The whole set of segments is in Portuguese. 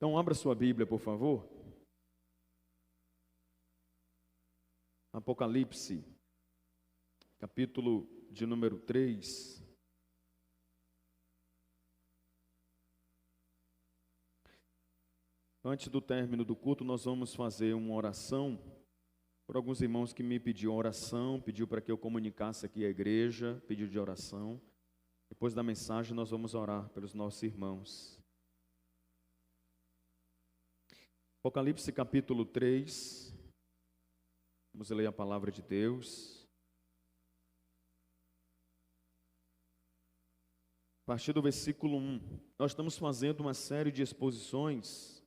Então, abra sua Bíblia, por favor. Apocalipse, capítulo de número 3. Antes do término do culto, nós vamos fazer uma oração por alguns irmãos que me pediram oração, pediu para que eu comunicasse aqui à igreja, pediu de oração. Depois da mensagem, nós vamos orar pelos nossos irmãos. Apocalipse capítulo 3, vamos ler a palavra de Deus. A partir do versículo 1, nós estamos fazendo uma série de exposições,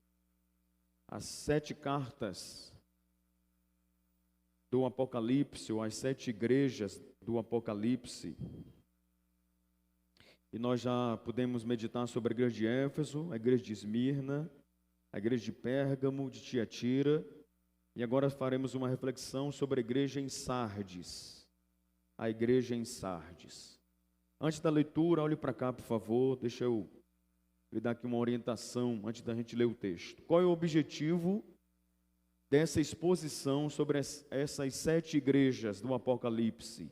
as 7 cartas do Apocalipse, ou as 7 igrejas do Apocalipse. E nós já pudemos meditar sobre a igreja de Éfeso, a igreja de Esmirna, a igreja de Pérgamo, de Tiatira, e agora faremos uma reflexão sobre a igreja em Sardes, a igreja em Sardes. Antes da leitura, olhe para cá, por favor, deixa eu lhe dar aqui uma orientação antes da gente ler o texto. Qual é o objetivo dessa exposição sobre essas 7 igrejas do Apocalipse?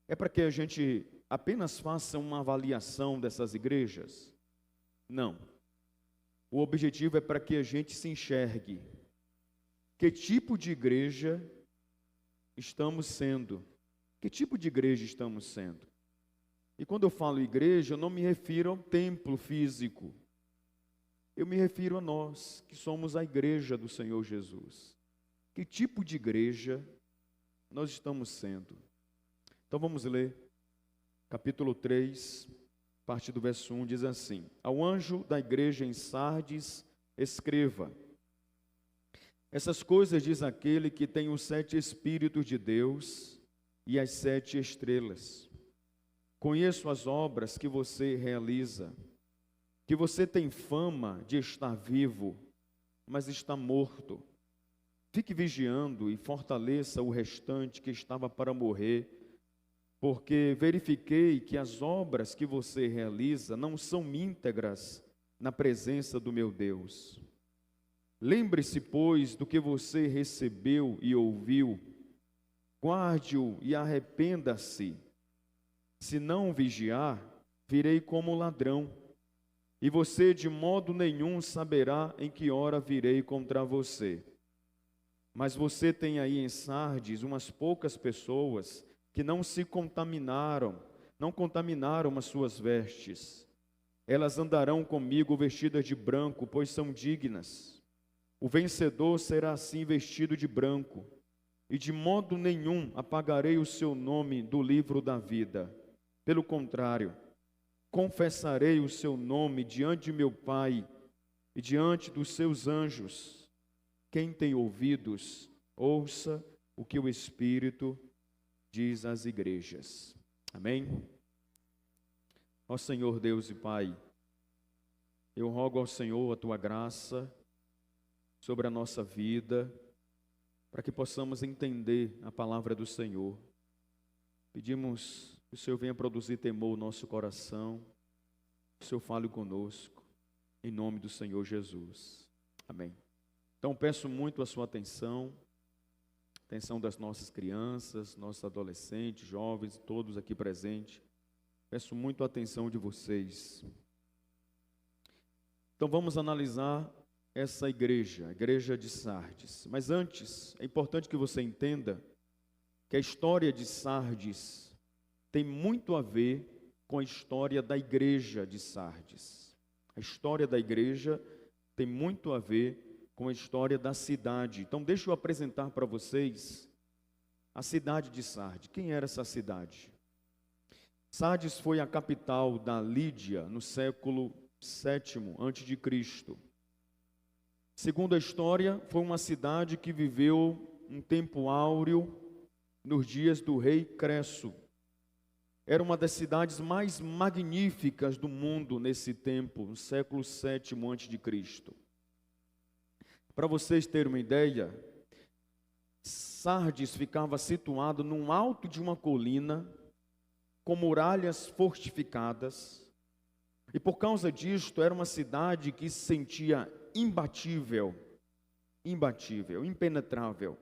É para que a gente apenas faça uma avaliação dessas igrejas? Não. O objetivo é para que a gente se enxergue. Que tipo de igreja estamos sendo? Que tipo de igreja estamos sendo? E quando eu falo igreja, eu não me refiro ao templo físico. Eu me refiro a nós, que somos a igreja do Senhor Jesus. Que tipo de igreja nós estamos sendo? Então vamos ler. Capítulo 3, parte do verso 1, diz assim: Ao anjo da igreja em Sardes, escreva: Essas coisas diz aquele que tem os 7 Espíritos de Deus e as 7 estrelas. Conheço as obras que você realiza, que você tem fama de estar vivo, mas está morto. Fique vigiando e fortaleça o restante que estava para morrer, porque verifiquei que as obras que você realiza não são íntegras na presença do meu Deus. Lembre-se, pois, do que você recebeu e ouviu, guarde-o e arrependa-se. Se não vigiar, virei como ladrão, e você de modo nenhum saberá em que hora virei contra você. Mas você tem aí em Sardes umas poucas pessoas que não contaminaram as suas vestes. Elas andarão comigo vestidas de branco, pois são dignas. O vencedor será assim vestido de branco, e de modo nenhum apagarei o seu nome do livro da vida. Pelo contrário, confessarei o seu nome diante de meu Pai e diante dos seus anjos. Quem tem ouvidos, ouça o que o Espírito diz às igrejas. Amém? Ó Senhor Deus e Pai, eu rogo ao Senhor a Tua graça sobre a nossa vida, para que possamos entender a palavra do Senhor. Pedimos que o Senhor venha produzir temor no nosso coração, que o Senhor fale conosco, em nome do Senhor Jesus. Amém. Então peço muito a sua atenção das nossas crianças, nossos adolescentes, jovens, todos aqui presentes. Peço muito a atenção de vocês. Então vamos analisar essa igreja, a igreja de Sardes. Mas antes, é importante que você entenda que a história de Sardes tem muito a ver com a história da igreja de Sardes. A história da igreja tem muito a ver com a história da cidade. Então deixa eu apresentar para vocês a cidade de Sardes. Quem era essa cidade? Sardes foi a capital da Lídia no século VII a.C. Segundo a história, foi uma cidade que viveu um tempo áureo nos dias do rei Cresso. Era uma das cidades mais magníficas do mundo nesse tempo, no século VII a.C. Para vocês terem uma ideia, Sardes ficava situado num alto de uma colina, com muralhas fortificadas, E por causa disto, era uma cidade que se sentia imbatível, impenetrável.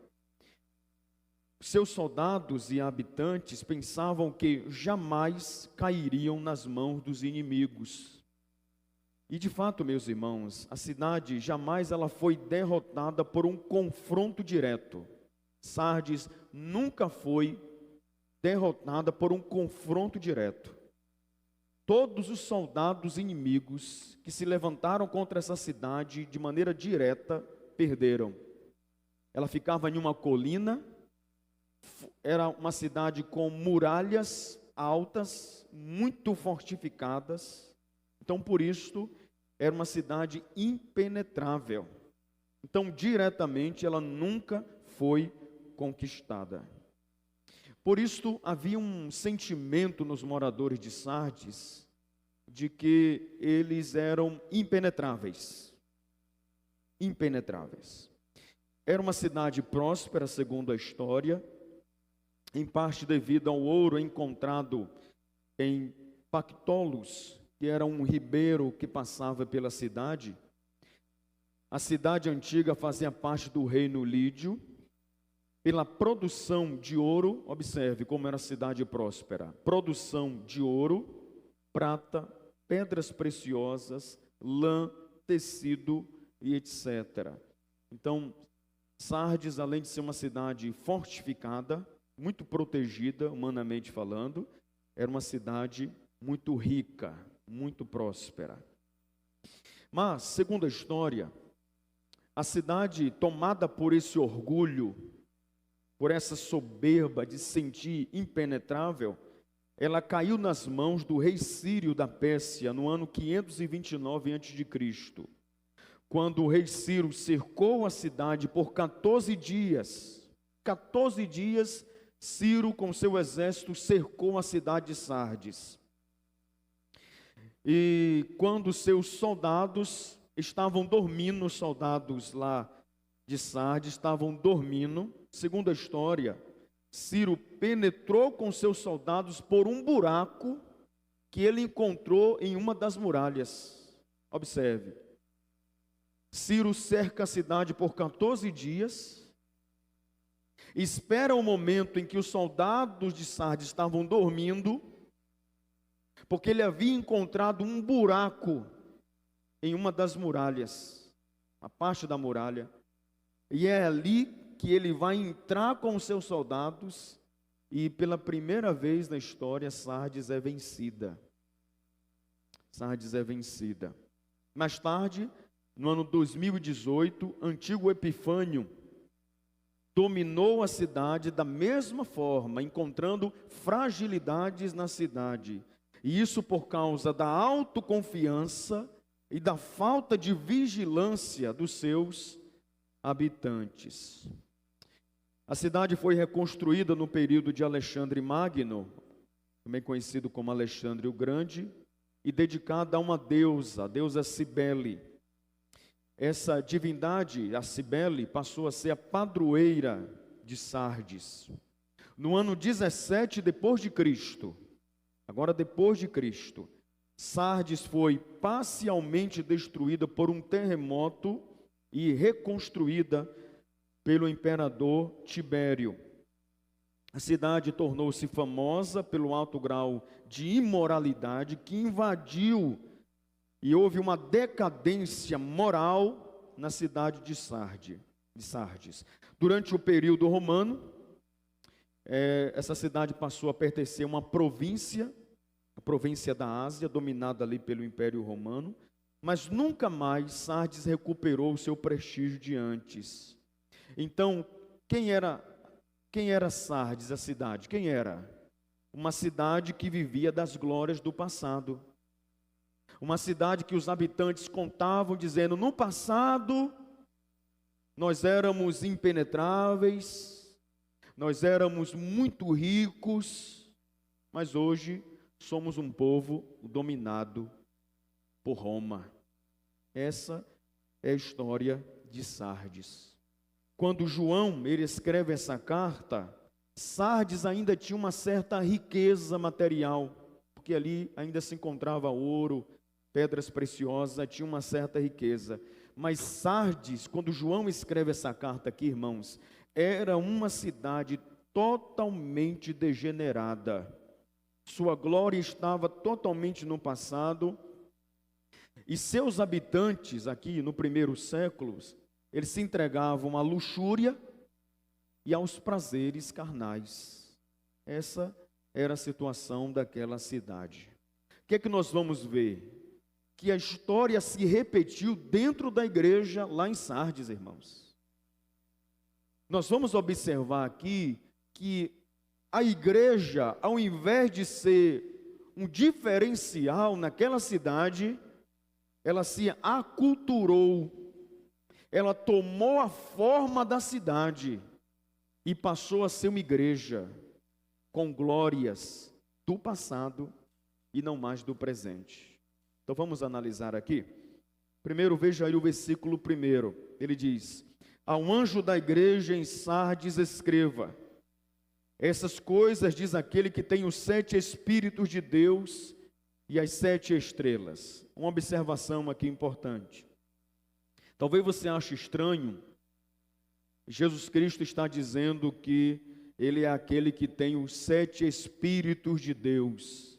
Seus soldados e habitantes pensavam que jamais cairiam nas mãos dos inimigos. E de fato, meus irmãos, a cidade jamais ela foi derrotada por um confronto direto. Sardes nunca foi derrotada por um confronto direto. Todos os soldados inimigos que se levantaram contra essa cidade de maneira direta, perderam. Ela ficava em uma colina, era uma cidade com muralhas altas, muito fortificadas. Então, por isso, era uma cidade impenetrável. Então, diretamente, ela nunca foi conquistada. Por isso, havia um sentimento nos moradores de Sardes de que eles eram impenetráveis. Impenetráveis. Era uma cidade próspera, segundo a história, em parte devido ao ouro encontrado em Pactolus, que era um ribeiro que passava pela cidade. A cidade antiga fazia parte do reino lídio. Pela produção de ouro, observe como era a cidade próspera. Produção de ouro, prata, pedras preciosas, lã, tecido e etc. Então, Sardes, além de ser uma cidade fortificada, muito protegida, humanamente falando, era uma cidade muito rica, muito próspera. Mas, segundo a história, a cidade, tomada por esse orgulho, por essa soberba de se sentir impenetrável, ela caiu nas mãos do rei Sírio da Pérsia no ano 529 a.C., quando o rei Ciro cercou a cidade por 14 dias. 14 dias, Ciro com seu exército cercou a cidade de Sardes. E quando seus soldados estavam dormindo, os soldados lá de Sardes estavam dormindo, segundo a história, Ciro penetrou com seus soldados por um buraco que ele encontrou em uma das muralhas. Observe. Ciro cerca a cidade por 14 dias, espera o momento em que os soldados de Sardes estavam dormindo, porque ele havia encontrado um buraco em uma das muralhas, a parte da muralha, e é ali que ele vai entrar com os seus soldados, e pela primeira vez na história, Sardes é vencida. Sardes é vencida. Mais tarde, no ano 2018, Antíoco Epifânio dominou a cidade da mesma forma, encontrando fragilidades na cidade. E isso por causa da autoconfiança e da falta de vigilância dos seus habitantes. A cidade foi reconstruída no período de Alexandre Magno, também conhecido como Alexandre o Grande, e dedicada a uma deusa, a deusa Cibele. Essa divindade, a Cibele, passou a ser a padroeira de Sardes. No ano 17 depois de Cristo, agora depois de Cristo, Sardes foi parcialmente destruída por um terremoto e reconstruída pelo imperador Tibério. A cidade tornou-se famosa pelo alto grau de imoralidade que invadiu e houve uma decadência moral na cidade de Sardes. Durante o período romano, essa cidade passou a pertencer a uma província, a província da Ásia, dominada ali pelo Império Romano, mas nunca mais Sardes recuperou o seu prestígio de antes. Então, quem era Sardes, a cidade? Quem era? Uma cidade que vivia das glórias do passado. Uma cidade que os habitantes contavam dizendo: no passado nós éramos impenetráveis, nós éramos muito ricos, mas hoje somos um povo dominado por Roma. Essa é a história de Sardes. Quando João ele escreve essa carta, Sardes ainda tinha uma certa riqueza material, porque ali ainda se encontrava ouro, pedras preciosas, tinha uma certa riqueza. Mas Sardes, quando João escreve essa carta aqui, irmãos, era uma cidade totalmente degenerada. Sua glória estava totalmente no passado. E seus habitantes aqui no primeiro século, eles se entregavam à luxúria e aos prazeres carnais. Essa era a situação daquela cidade. O que é que nós vamos ver? Que a história se repetiu dentro da igreja lá em Sardes, irmãos. Nós vamos observar aqui que a igreja, ao invés de ser um diferencial naquela cidade, ela se aculturou, ela tomou a forma da cidade e passou a ser uma igreja com glórias do passado e não mais do presente. Então vamos analisar aqui. Primeiro veja aí o versículo 1, ele diz: ao anjo da igreja em Sardes escreva, essas coisas diz aquele que tem os 7 Espíritos de Deus e as 7 estrelas. Uma observação aqui importante. Talvez você ache estranho, Jesus Cristo está dizendo que Ele é aquele que tem os 7 Espíritos de Deus.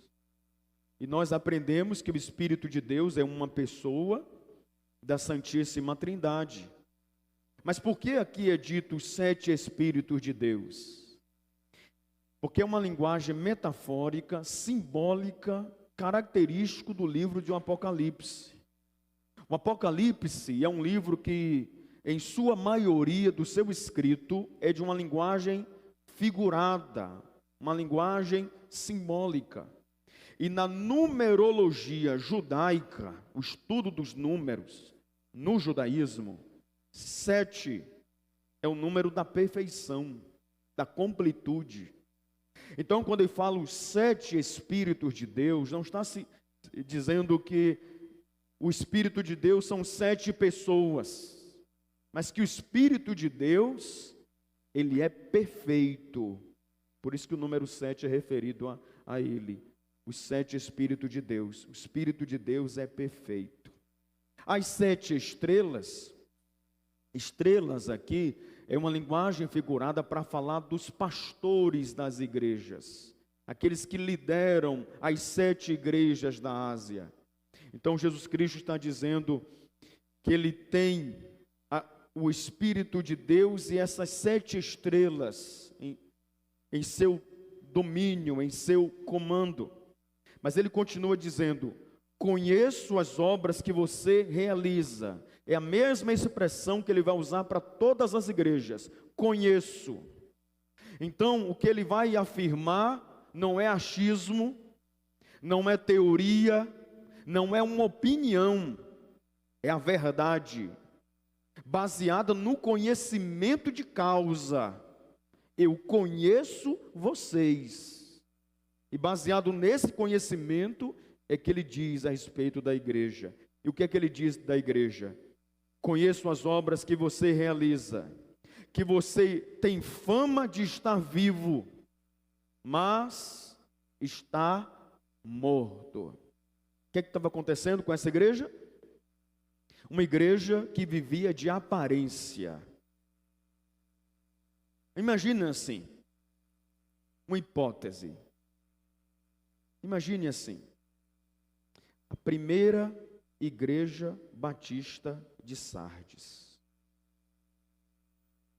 E nós aprendemos que o Espírito de Deus é uma pessoa da Santíssima Trindade. Mas por que aqui é dito os 7 Espíritos de Deus? Porque é uma linguagem metafórica, simbólica, característico do livro de Apocalipse. O Apocalipse é um livro que, em sua maioria do seu escrito, é de uma linguagem figurada, uma linguagem simbólica. E na numerologia judaica, o estudo dos números, no judaísmo, 7 é o número da perfeição, da completude. Então, quando ele fala os 7 Espíritos de Deus, não está se dizendo que o Espírito de Deus são 7 pessoas, mas que o Espírito de Deus, ele é perfeito. Por isso que o número 7 é referido a ele. Os 7 Espíritos de Deus. O Espírito de Deus é perfeito. As 7 estrelas, estrelas aqui, é uma linguagem figurada para falar dos pastores das igrejas, aqueles que lideram as 7 igrejas da Ásia. Então Jesus Cristo está dizendo que Ele tem o Espírito de Deus e essas 7 estrelas em seu domínio, em seu comando. Mas Ele continua dizendo: conheço as obras que você realiza. É a mesma expressão que Ele vai usar para todas as igrejas. Conheço. Então, o que Ele vai afirmar não é achismo, não é teoria, não é uma opinião, é a verdade, baseada no conhecimento de causa. Eu conheço vocês. E baseado nesse conhecimento é que Ele diz a respeito da igreja. E o que é que Ele diz da igreja? Conheço as obras que você realiza, que você tem fama de estar vivo, mas está morto. O que é que estava acontecendo com essa igreja? Uma igreja que vivia de aparência. Imagina assim, uma hipótese. Imagine assim, a primeira igreja batista de Sardes.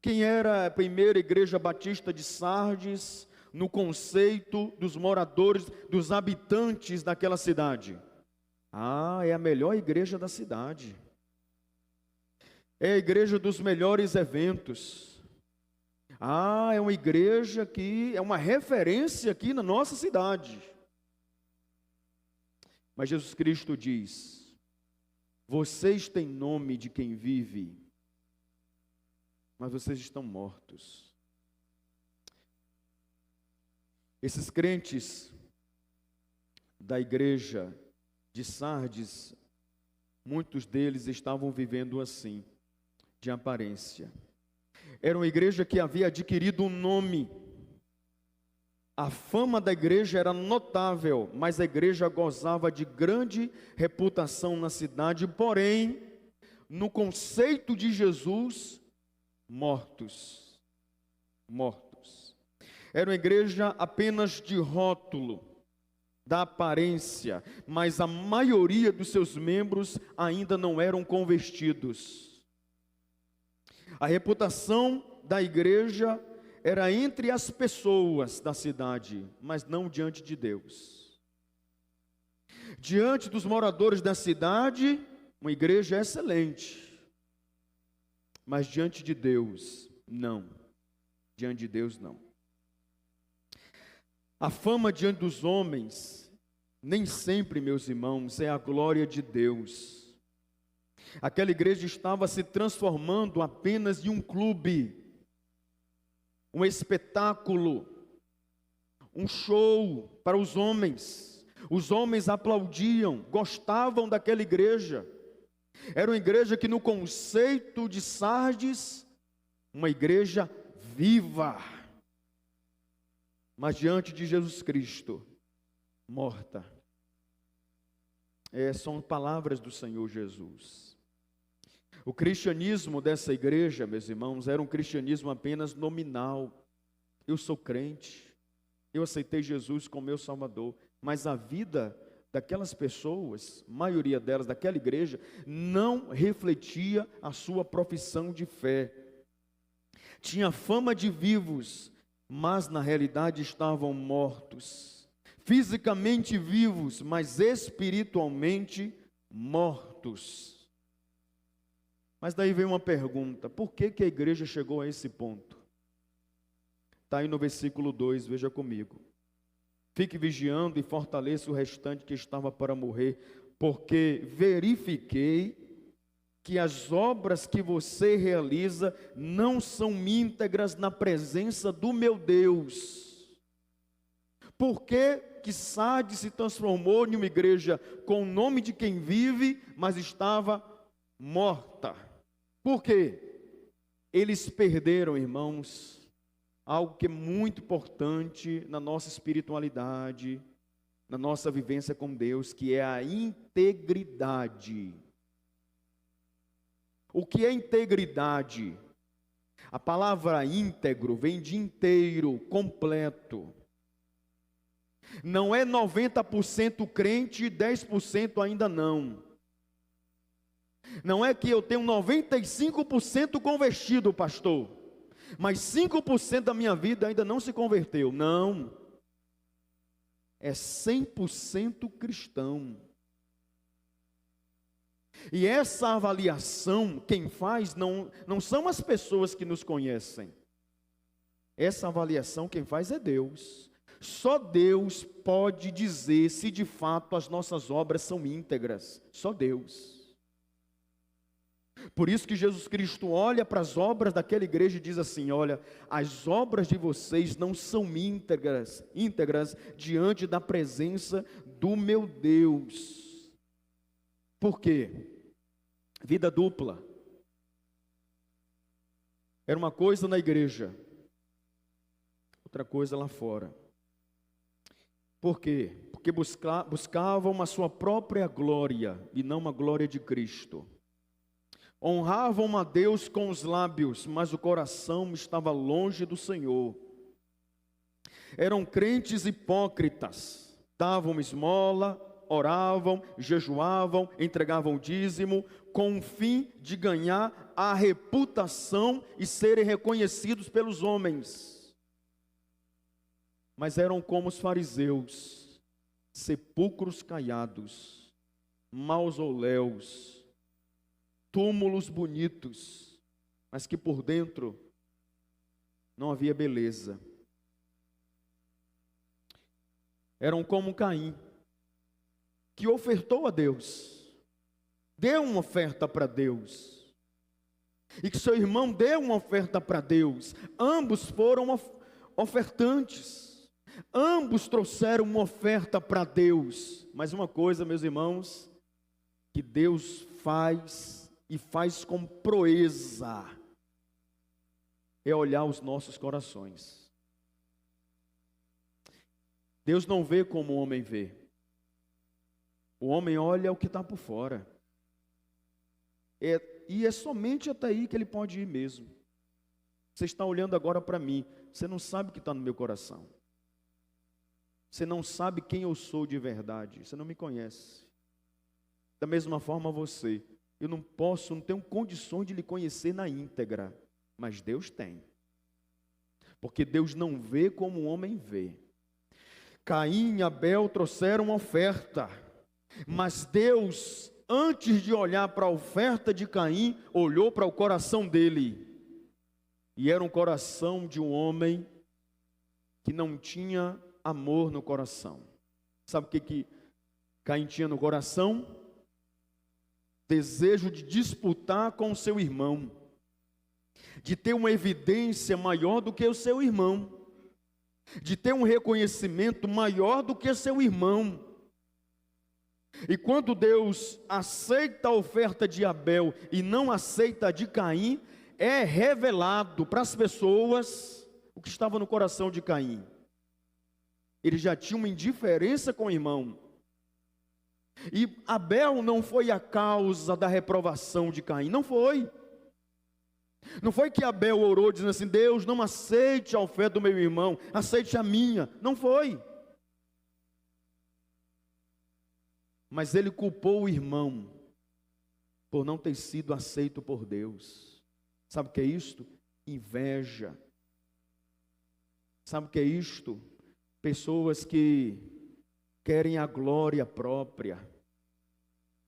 Quem era a primeira igreja batista de Sardes no conceito dos moradores, dos habitantes daquela cidade? É a melhor igreja da cidade. É a igreja dos melhores eventos. É uma igreja que é uma referência aqui na nossa cidade. Mas Jesus Cristo diz: vocês têm nome de quem vive, mas vocês estão mortos. Esses crentes da igreja de Sardes, muitos deles estavam vivendo assim, de aparência. Era uma igreja que havia adquirido um nome, A fama da igreja era notável, mas a igreja gozava de grande reputação na cidade, porém, no conceito de Jesus, mortos. Mortos. Era uma igreja apenas de rótulo, da aparência, mas a maioria dos seus membros ainda não eram convertidos. A reputação da igreja era entre as pessoas da cidade, mas não diante de Deus. Diante dos moradores da cidade, uma igreja excelente, mas diante de Deus, não. Diante de Deus, não. A fama diante dos homens, nem sempre, meus irmãos, é a glória de Deus. Aquela igreja estava se transformando apenas em um clube, um espetáculo, um show para os homens. Os homens aplaudiam, gostavam daquela igreja. Era uma igreja que, no conceito de Sardes, uma igreja viva, mas diante de Jesus Cristo, morta. São palavras do Senhor Jesus. O cristianismo dessa igreja, meus irmãos, era um cristianismo apenas nominal. Eu sou crente, eu aceitei Jesus como meu Salvador, mas a vida daquelas pessoas, maioria delas daquela igreja, não refletia a sua profissão de fé. Tinha fama de vivos, mas na realidade estavam mortos. Fisicamente vivos, mas espiritualmente mortos. Mas daí vem uma pergunta: por que a igreja chegou a esse ponto? Está aí no versículo 2, veja comigo. Fique vigiando e fortaleça o restante que estava para morrer, porque verifiquei que as obras que você realiza não são íntegras na presença do meu Deus. Por que Sardes se transformou em uma igreja com o nome de quem vive, mas estava morta? Por quê? Eles perderam, irmãos, algo que é muito importante na nossa espiritualidade, na nossa vivência com Deus, que é a integridade. O que é integridade? A palavra íntegro vem de inteiro, completo. Não é 90% crente e 10% ainda não. Não é que eu tenho 95% convertido, pastor, mas 5% da minha vida ainda não se converteu. Não. É 100% cristão. E essa avaliação, quem faz, não são as pessoas que nos conhecem. Essa avaliação quem faz é Deus. Só Deus pode dizer se de fato as nossas obras são íntegras. Só Deus. Por isso que Jesus Cristo olha para as obras daquela igreja e diz assim: olha, as obras de vocês não são íntegras diante da presença do meu Deus. Por quê? Vida dupla. Era uma coisa na igreja, outra coisa lá fora. Por quê? Porque buscavam a sua própria glória e não a glória de Cristo. Honravam a Deus com os lábios, mas o coração estava longe do Senhor. Eram crentes hipócritas, davam esmola, oravam, jejuavam, entregavam dízimo, com o fim de ganhar a reputação e serem reconhecidos pelos homens. Mas eram como os fariseus, sepulcros caiados, mausoléus, túmulos bonitos, mas que por dentro não havia beleza. Eram como Caim, que ofertou a Deus, deu uma oferta para Deus, e que seu irmão deu uma oferta para Deus. Ambos foram ofertantes, ambos trouxeram uma oferta para Deus. Mas uma coisa, meus irmãos, que Deus faz e faz com proeza, é olhar os nossos corações. Deus não vê como o homem vê. O homem olha o que está por fora. E é somente até aí que ele pode ir mesmo. Você está olhando agora para mim, você não sabe o que está no meu coração. Você não sabe quem eu sou de verdade, você não me conhece. Da mesma forma você, eu não tenho condições de lhe conhecer na íntegra, mas Deus tem. Porque Deus não vê como o homem vê. Caim e Abel trouxeram oferta, mas Deus, antes de olhar para a oferta de Caim, olhou para o coração dele. E era um coração de um homem que não tinha amor no coração. Sabe o que Caim tinha no coração? Desejo de disputar com o seu irmão, de ter uma evidência maior do que o seu irmão, de ter um reconhecimento maior do que seu irmão. E quando Deus aceita a oferta de Abel e não aceita a de Caim, é revelado para as pessoas o que estava no coração de Caim. Ele já tinha uma indiferença com o irmão. E Abel não foi a causa da reprovação de Caim, não foi. Não foi que Abel orou dizendo assim: Deus, não aceite a oferta do meu irmão, aceite a minha. Não foi. Mas ele culpou o irmão por não ter sido aceito por Deus. Sabe o que é isto? Inveja. Sabe o que é isto? Pessoas que querem a glória própria,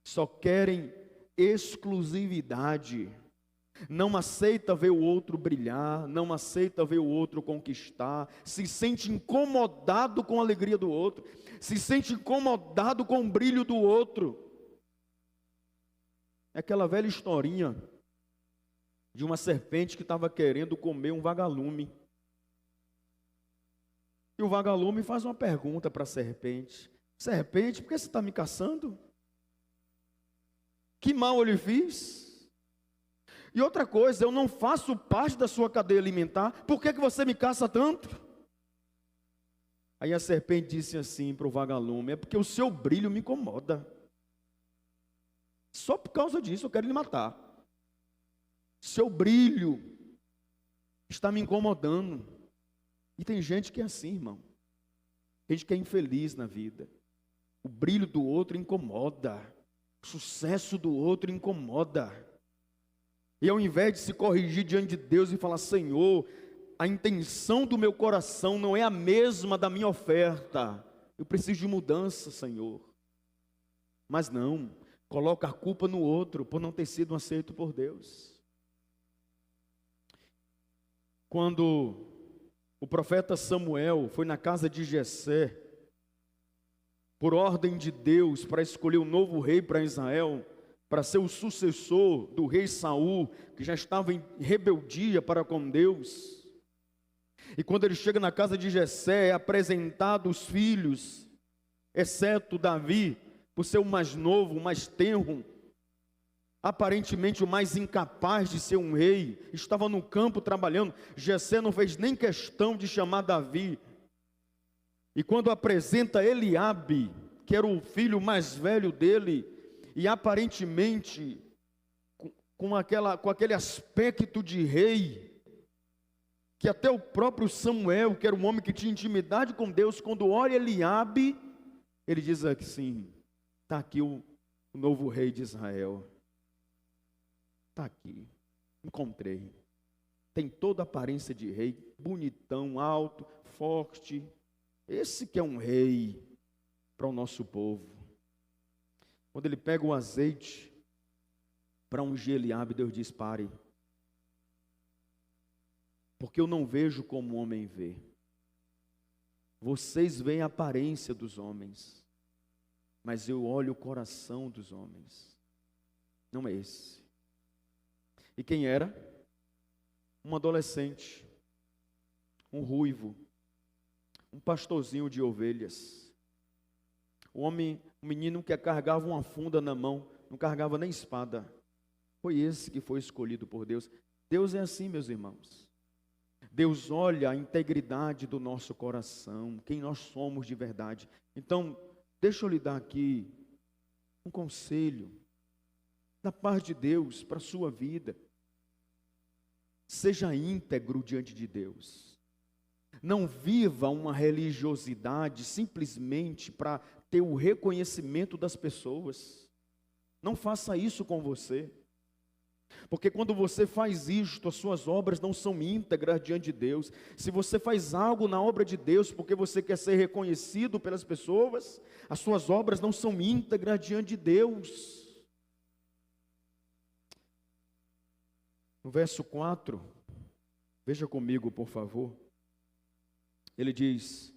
só querem exclusividade, não aceita ver o outro brilhar, não aceita ver o outro conquistar, se sente incomodado com a alegria do outro, se sente incomodado com o brilho do outro. É aquela velha historinha de uma serpente que estava querendo comer um vagalume. E o vagalume faz uma pergunta para a serpente: serpente, por que você está me caçando? Que mal eu lhe fiz? E outra coisa, eu não faço parte da sua cadeia alimentar, por que você me caça tanto? Aí a serpente disse assim para o vagalume: é porque o seu brilho me incomoda. Só por causa disso eu quero lhe matar. Seu brilho está me incomodando. E tem gente que é assim, irmão. Gente que é infeliz na vida. O brilho do outro incomoda. O sucesso do outro incomoda. E ao invés de se corrigir diante de Deus e falar: Senhor, a intenção do meu coração não é a mesma da minha oferta. Eu preciso de mudança, Senhor. Mas não, coloca a culpa no outro por não ter sido aceito por Deus. Quando o profeta Samuel foi na casa de Jessé, por ordem de Deus, para escolher um novo rei para Israel, para ser o sucessor do rei Saul, que já estava em rebeldia para com Deus. E quando ele chega na casa de Jessé, é apresentado os filhos, exceto Davi, por ser o mais novo, o mais tenro, aparentemente o mais incapaz de ser um rei, estava no campo trabalhando. Jessé não fez nem questão de chamar Davi. E quando apresenta Eliabe, que era o filho mais velho dele, e aparentemente com aquele aspecto de rei, que até o próprio Samuel, que era um homem que tinha intimidade com Deus, quando olha Eliabe, ele diz assim: está aqui o novo rei de Israel. Está aqui, encontrei. Tem toda a aparência de rei, bonitão, alto, forte. Esse que é um rei para o nosso povo. Quando ele pega o azeite para ungir Eliabe, Deus diz: pare. Porque eu não vejo como o homem vê. Vocês veem a aparência dos homens, mas eu olho o coração dos homens. Não é esse. E quem era? Um adolescente, um ruivo, um pastorzinho de ovelhas. Um menino que carregava uma funda na mão, não carregava nem espada. Foi esse que foi escolhido por Deus. Deus é assim, meus irmãos. Deus olha a integridade do nosso coração, quem nós somos de verdade. Então, deixa eu lhe dar aqui um conselho da parte de Deus para a sua vida. Seja íntegro diante de Deus. Não viva uma religiosidade simplesmente para ter o reconhecimento das pessoas. Não faça isso com você. Porque quando você faz isto, as suas obras não são íntegras diante de Deus. Se você faz algo na obra de Deus porque você quer ser reconhecido pelas pessoas, as suas obras não são íntegras diante de Deus. No verso 4, veja comigo, por favor. Ele diz: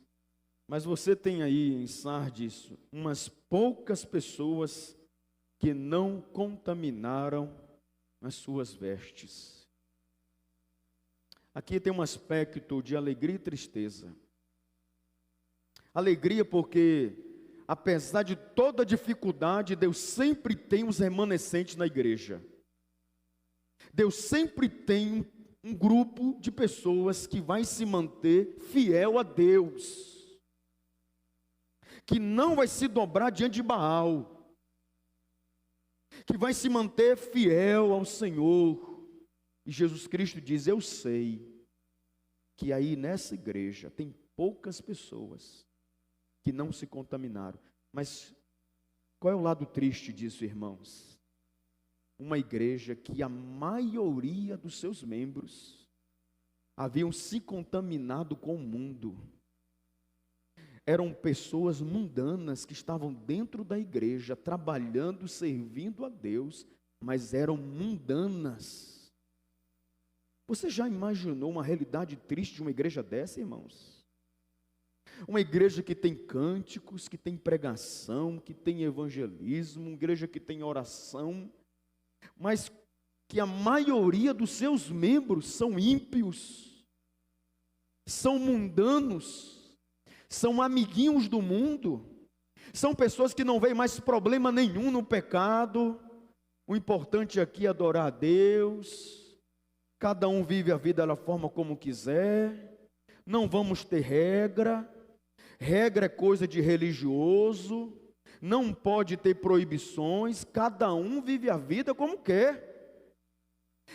mas você tem aí em Sardes umas poucas pessoas que não contaminaram as suas vestes. Aqui tem um aspecto de alegria e tristeza. Alegria porque, apesar de toda dificuldade, Deus sempre tem os remanescentes na igreja. Deus sempre tem um grupo de pessoas que vai se manter fiel a Deus, que não vai se dobrar diante de Baal, que vai se manter fiel ao Senhor. E Jesus Cristo diz: eu sei que aí nessa igreja tem poucas pessoas que não se contaminaram. Mas qual é o lado triste disso, irmãos? Uma igreja que a maioria dos seus membros haviam se contaminado com o mundo. Eram pessoas mundanas que estavam dentro da igreja, trabalhando, servindo a Deus, mas eram mundanas. Você já imaginou uma realidade triste de uma igreja dessa, irmãos? Uma igreja que tem cânticos, que tem pregação, que tem evangelismo, uma igreja que tem oração, mas que a maioria dos seus membros são ímpios, são mundanos, são amiguinhos do mundo, são pessoas que não veem mais problema nenhum no pecado. O importante aqui é adorar a Deus, cada um vive a vida da forma como quiser, não vamos ter regra é coisa de religioso, não pode ter proibições, cada um vive a vida como quer.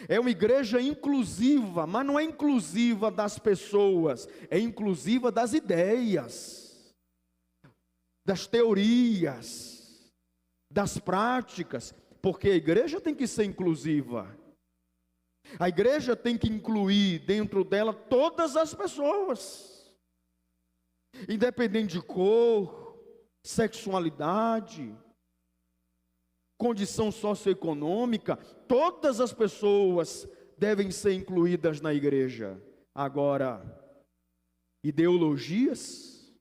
É uma igreja inclusiva, mas não é inclusiva das pessoas, é inclusiva das ideias, das teorias, das práticas, porque a igreja tem que ser inclusiva. A igreja tem que incluir dentro dela todas as pessoas, independente de cor, sexualidade, condição socioeconômica, todas as pessoas devem ser incluídas na igreja. Agora, ideologias,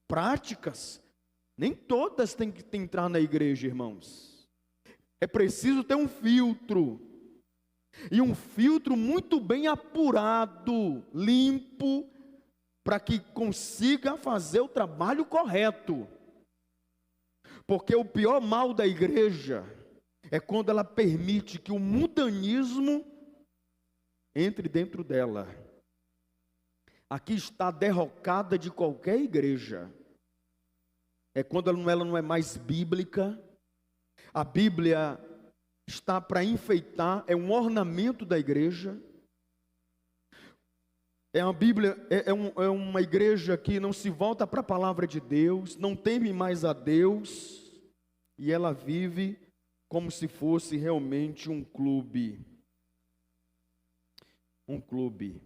práticas, nem todas têm que entrar na igreja, irmãos. É preciso ter um filtro, e um filtro muito bem apurado, limpo, para que consiga fazer o trabalho correto. Porque o pior mal da igreja é quando ela permite que o mundanismo entre dentro dela. Aqui está a derrocada de qualquer igreja. É quando ela não é mais bíblica. A Bíblia está para enfeitar, é um ornamento da igreja. É uma Bíblia, é uma igreja que não se volta para a palavra de Deus, não teme mais a Deus, e ela vive como se fosse realmente um clube. Um clube.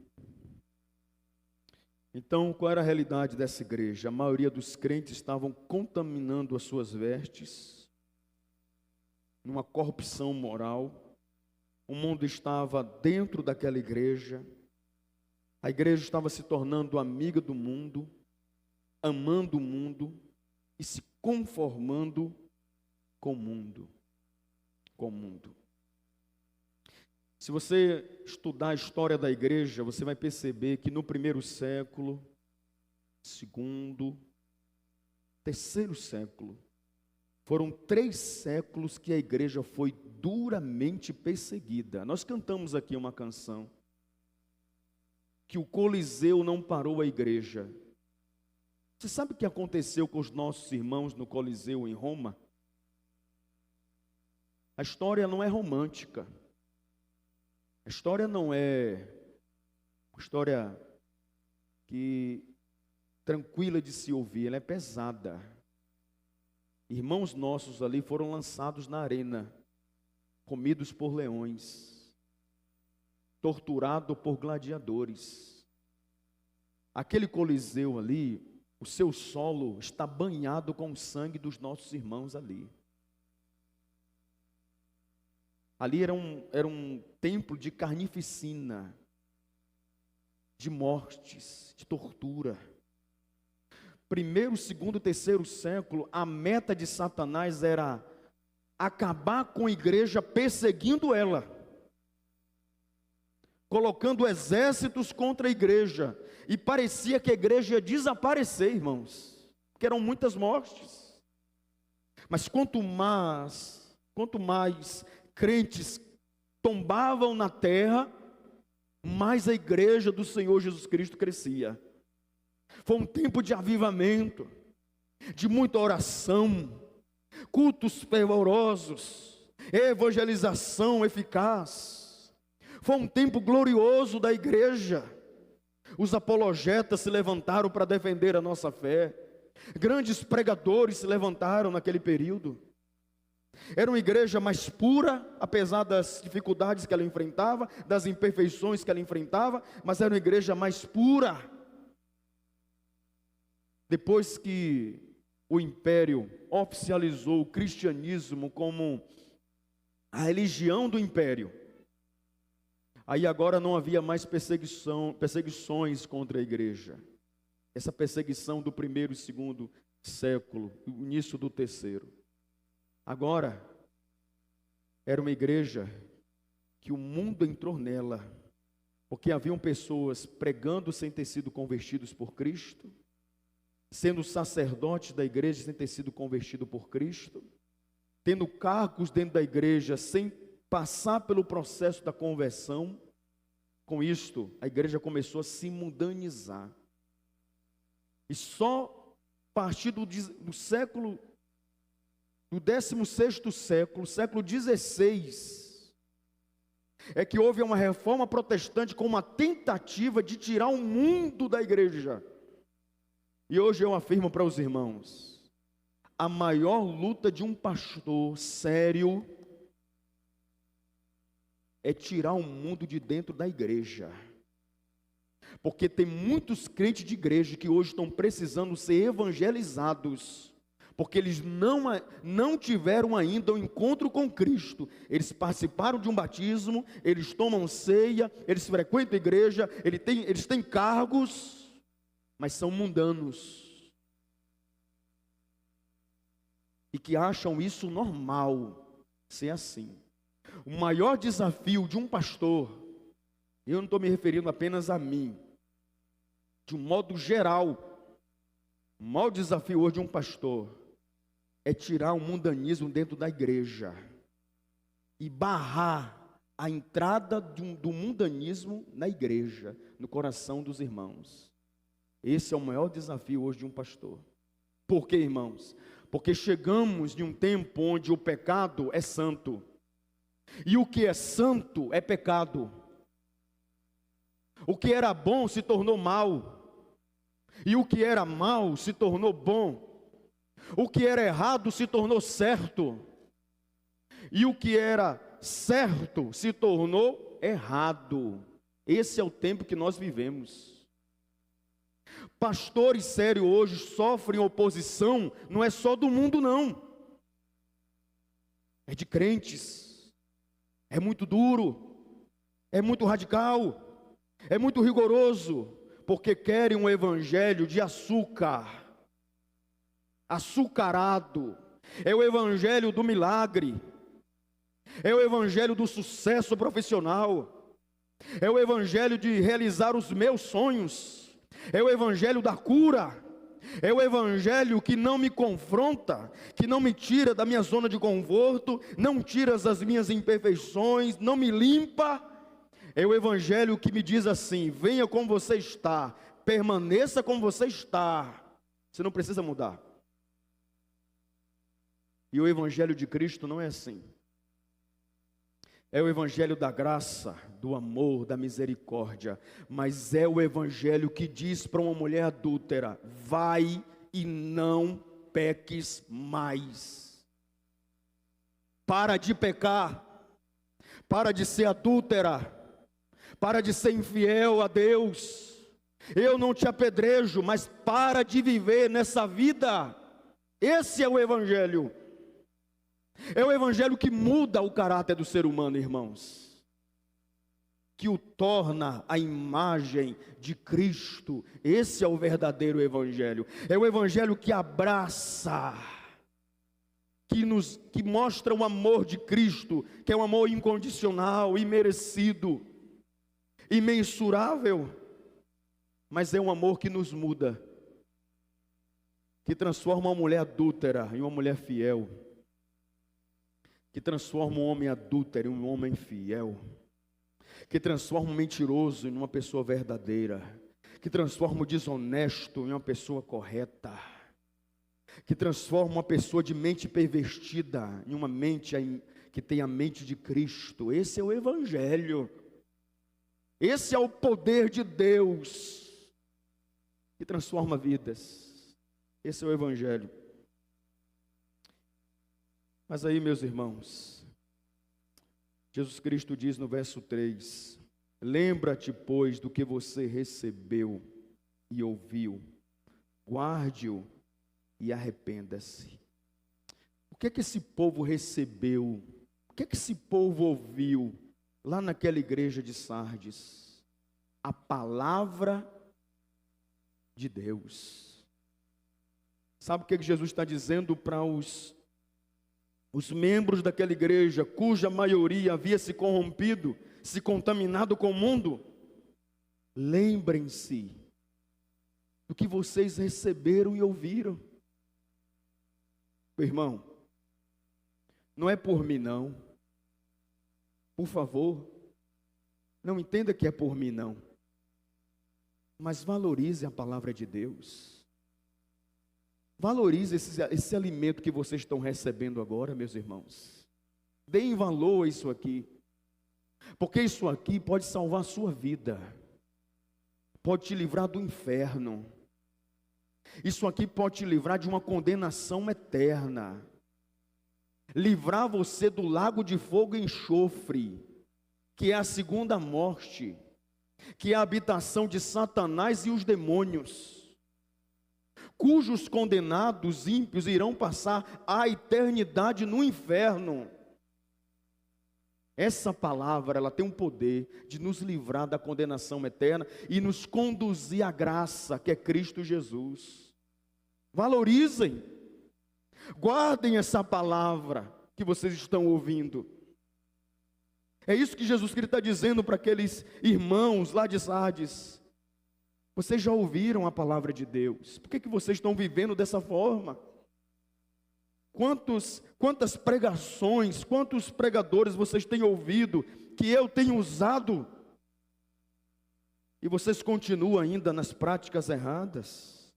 Então, qual era a realidade dessa igreja? A maioria dos crentes estavam contaminando as suas vestes, numa corrupção moral. O mundo estava dentro daquela igreja. A igreja estava se tornando amiga do mundo, amando o mundo e se conformando com o mundo. Com o mundo. Se você estudar a história da igreja, você vai perceber que no primeiro século, segundo, terceiro século, foram 3 séculos que a igreja foi duramente perseguida. Nós cantamos aqui uma canção. que o Coliseu não parou a igreja. Você sabe o que aconteceu com os nossos irmãos no Coliseu em Roma? A história não é romântica. A história não é uma história tranquila de se ouvir, ela é pesada. Irmãos nossos ali foram lançados na arena, comidos por leões, torturados por gladiadores. Aquele Coliseu ali, o seu solo está banhado com o sangue dos nossos irmãos ali. Ali era um templo de carnificina, de mortes, de tortura. Primeiro, segundo, terceiro século, a meta de Satanás era acabar com a igreja, perseguindo ela, colocando exércitos contra a igreja, e parecia que a igreja ia desaparecer, irmãos, porque eram muitas mortes. Mas quanto mais crentes tombavam na terra, mais a igreja do Senhor Jesus Cristo crescia. Foi um tempo de avivamento, de muita oração, cultos fervorosos, evangelização eficaz. Foi um tempo glorioso da igreja. Os apologetas se levantaram para defender a nossa fé. Grandes pregadores se levantaram naquele período. Era uma igreja mais pura, apesar das dificuldades que ela enfrentava, das imperfeições que ela enfrentava, mas era uma igreja mais pura. Depois que o império oficializou o cristianismo como a religião do império, aí agora não havia mais perseguições contra a igreja. Essa perseguição do primeiro e segundo século, o início do terceiro. Agora, era uma igreja que o mundo entrou nela, porque haviam pessoas pregando sem ter sido convertidos por Cristo, sendo sacerdotes da igreja sem ter sido convertido por Cristo, tendo cargos dentro da igreja sem passar pelo processo da conversão. Com isto, a igreja começou a se mundanizar. E só a partir do século, do 16º século, século 16, é que houve uma reforma protestante com uma tentativa de tirar o mundo da igreja. E hoje eu afirmo para os irmãos, a maior luta de um pastor sério é tirar o mundo de dentro da igreja. Porque tem muitos crentes de igreja que hoje estão precisando ser evangelizados, porque eles não tiveram ainda um encontro com Cristo. Eles participaram de um batismo, eles tomam ceia, eles frequentam a igreja, eles têm cargos, mas são mundanos, e que acham isso normal, ser assim. O maior desafio de um pastor, eu não estou me referindo apenas a mim, de um modo geral, o maior desafio hoje de um pastor é tirar o mundanismo dentro da igreja e barrar a entrada do mundanismo na igreja, no coração dos irmãos. Esse é o maior desafio hoje de um pastor. Por quê, irmãos? Porque chegamos de um tempo onde o pecado é santo, e o que é santo é pecado. O que era bom se tornou mal, e o que era mal se tornou bom. O que era errado se tornou certo, e o que era certo se tornou errado. Esse é o tempo que nós vivemos. Pastores sérios hoje sofrem oposição, não é só do mundo não, é de crentes. É muito duro, é muito radical, é muito rigoroso, porque querem um evangelho de açúcar, açucarado. É o evangelho do milagre, é o evangelho do sucesso profissional, é o evangelho de realizar os meus sonhos, é o evangelho da cura, é o evangelho que não me confronta, que não me tira da minha zona de conforto, não tira das minhas imperfeições, não me limpa. É o evangelho que me diz assim: venha como você está, permaneça como você está. Você não precisa mudar. E o evangelho de Cristo não é assim. É o evangelho da graça, do amor, da misericórdia. Mas é o evangelho que diz para uma mulher adúltera: vai e não peques mais. Para de pecar. Para de ser adúltera. Para de ser infiel a Deus. Eu não te apedrejo, mas para de viver nessa vida. Esse é o evangelho. É o evangelho que muda o caráter do ser humano, irmãos, que o torna a imagem de Cristo. Esse é o verdadeiro evangelho. É o evangelho que abraça, que mostra o amor de Cristo, que é um amor incondicional, imerecido, imensurável, mas é um amor que nos muda, que transforma uma mulher adúltera em uma mulher fiel, que transforma um homem adúltero em um homem fiel, que transforma um mentiroso em uma pessoa verdadeira, que transforma o desonesto em uma pessoa correta, que transforma uma pessoa de mente pervertida em uma mente que tem a mente de Cristo. Esse é o evangelho. Esse é o poder de Deus que transforma vidas. Esse é o evangelho. Mas aí, meus irmãos, Jesus Cristo diz no verso 3: lembra-te, pois, do que você recebeu e ouviu, guarde-o e arrependa-se. O que é que esse povo recebeu? O que é que esse povo ouviu lá naquela igreja de Sardes? A palavra de Deus. Sabe o que é que Jesus está dizendo para os membros daquela igreja, cuja maioria havia se corrompido, se contaminado com o mundo? Lembrem-se do que vocês receberam e ouviram. Meu irmão, não é por mim não. Por favor, não entenda que é por mim não. Mas valorize a palavra de Deus. Valorize esse alimento que vocês estão recebendo agora, meus irmãos. Deem valor a isso aqui. Porque isso aqui pode salvar a sua vida. Pode te livrar do inferno. Isso aqui pode te livrar de uma condenação eterna. Livrar você do lago de fogo e enxofre, que é a segunda morte, que é a habitação de Satanás e os demônios, cujos condenados ímpios irão passar a eternidade no inferno. Essa palavra, ela tem um poder de nos livrar da condenação eterna e nos conduzir à graça, que é Cristo Jesus. Valorizem, guardem essa palavra que vocês estão ouvindo. É isso que Jesus Cristo está dizendo para aqueles irmãos lá de Sardes. Vocês já ouviram a palavra de Deus, por que vocês estão vivendo dessa forma? Quantas pregações, quantos pregadores vocês têm ouvido, que eu tenho usado, e vocês continuam ainda nas práticas erradas?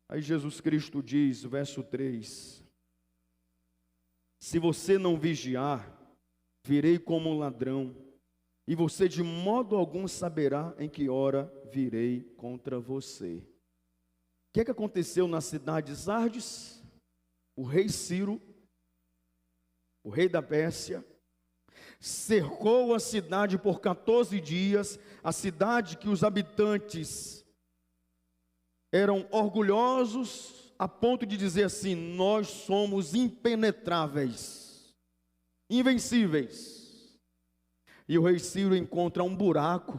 Aí Jesus Cristo diz, verso 3: se você não vigiar, virei como um ladrão, e você de modo algum saberá em que hora virei contra você. O que é que aconteceu na cidade de Sardes? O rei Ciro, o rei da Pérsia, cercou a cidade por 14 dias, a cidade que os habitantes eram orgulhosos, a ponto de dizer assim: nós somos impenetráveis, invencíveis. E o rei Ciro encontra um buraco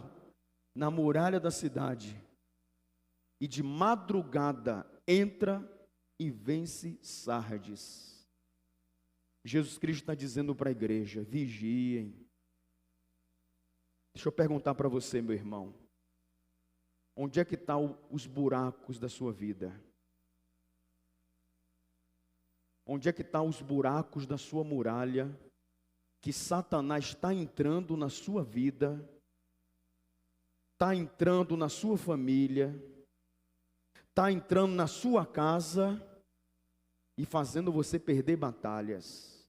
na muralha da cidade, e de madrugada entra e vence Sardes. Jesus Cristo está dizendo para a igreja: vigiem. Deixa eu perguntar para você, meu irmão, onde é que estão os buracos da sua vida? Onde é que estão os buracos da sua muralha que Satanás está entrando na sua vida, está entrando na sua família, está entrando na sua casa e fazendo você perder batalhas.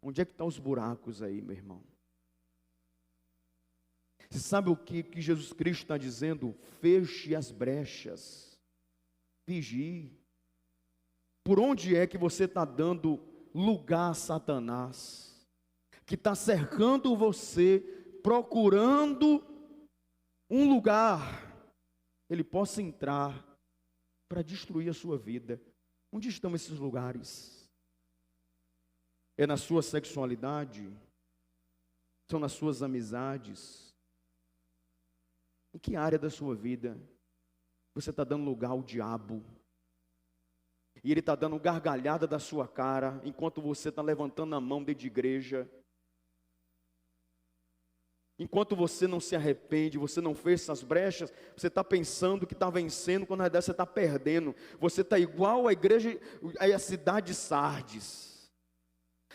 Onde é que estão os buracos aí, meu irmão? Você sabe o que Jesus Cristo está dizendo? Feche as brechas, vigie. Por onde é que você está dando lugar a Satanás, que está cercando você, procurando um lugar, ele possa entrar para destruir a sua vida? Onde estão esses lugares? É na sua sexualidade? São nas suas amizades? Em que área da sua vida você está dando lugar ao diabo? E ele está dando gargalhada da sua cara, enquanto você está levantando a mão dentro de igreja. Enquanto você não se arrepende, você não fecha essas brechas, você está pensando que está vencendo, quando na verdade você está perdendo. Você está igual à igreja, à cidade de Sardes.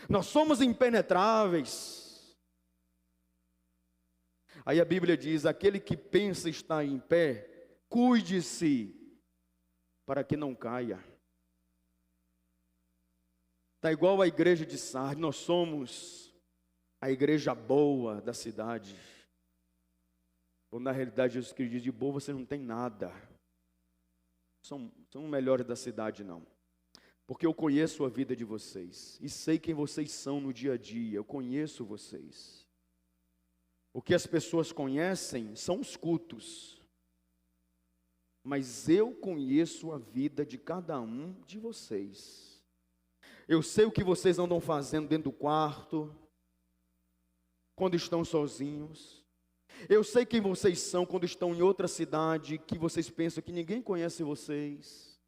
Nós somos impenetráveis. Aí a Bíblia diz: aquele que pensa estar em pé, cuide-se, para que não caia. Está igual à igreja de Sardes. Nós somos a igreja boa da cidade. Ou na realidade Jesus Cristo diz: de boa você não tem nada. São melhores da cidade não. Porque eu conheço a vida de vocês. E sei quem vocês são no dia a dia. Eu conheço vocês. O que as pessoas conhecem são os cultos. Mas eu conheço a vida de cada um de vocês. Eu sei o que vocês andam fazendo dentro do quarto, quando estão sozinhos. Eu sei quem vocês são quando estão em outra cidade, que vocês pensam que ninguém conhece vocês.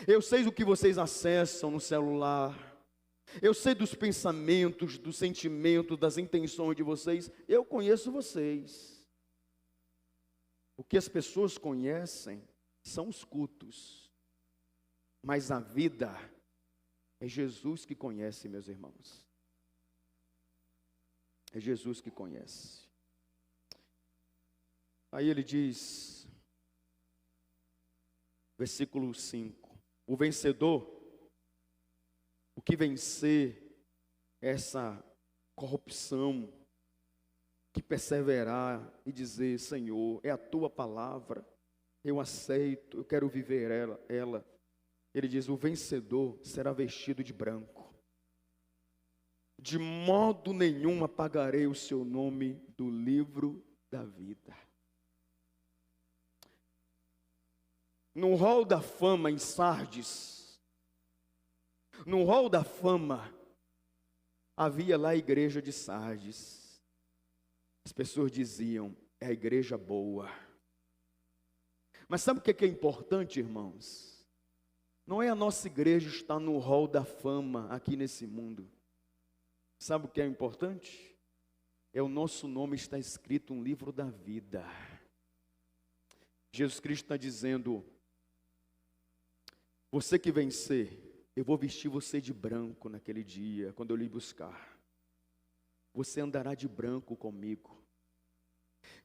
Eu sei o que vocês acessam no celular. Eu sei dos pensamentos, dos sentimentos, das intenções de vocês. Eu conheço vocês. O que as pessoas conhecem são os cultos. Mas a vida é Jesus que conhece, meus irmãos. É Jesus que conhece. Aí ele diz, versículo 5: o vencedor, o que vencer essa corrupção, que perseverar e dizer: Senhor, é a tua palavra, eu aceito, eu quero viver ela. Ele diz: o vencedor será vestido de branco. De modo nenhum apagarei o seu nome do livro da vida. No hall da fama em Sardes, no hall da fama, havia lá a igreja de Sardes. As pessoas diziam: é a igreja boa. Mas sabe o que é importante, irmãos? Não é a nossa igreja estar no hall da fama aqui nesse mundo. Sabe o que é importante? É o nosso nome estar escrito no livro da vida. Jesus Cristo está dizendo: você que vencer, eu vou vestir você de branco naquele dia, quando eu lhe buscar. Você andará de branco comigo.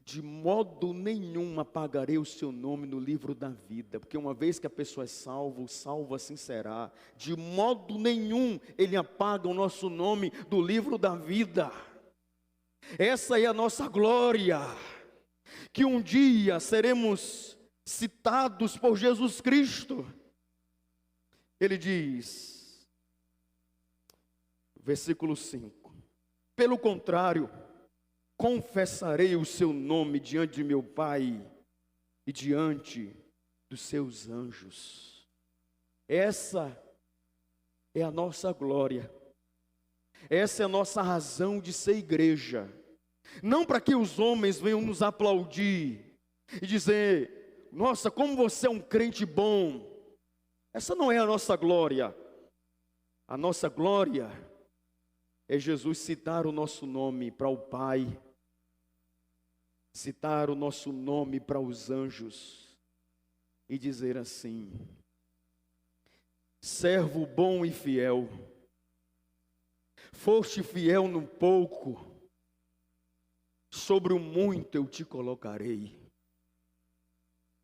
De modo nenhum apagarei o seu nome no livro da vida, porque uma vez que a pessoa é salva, salvo assim será. De modo nenhum ele apaga o nosso nome do livro da vida. Essa é a nossa glória, que um dia seremos citados por Jesus Cristo. Ele diz, versículo 5: pelo contrário, confessarei o seu nome diante de meu Pai e diante dos seus anjos. Essa é a nossa glória. Essa é a nossa razão de ser igreja. Não para que os homens venham nos aplaudir e dizer: nossa, como você é um crente bom. Essa não é a nossa glória. A nossa glória é Jesus citar o nosso nome para o Pai, citar o nosso nome para os anjos e dizer assim: servo bom e fiel, Foste fiel no pouco, sobre o muito eu te colocarei.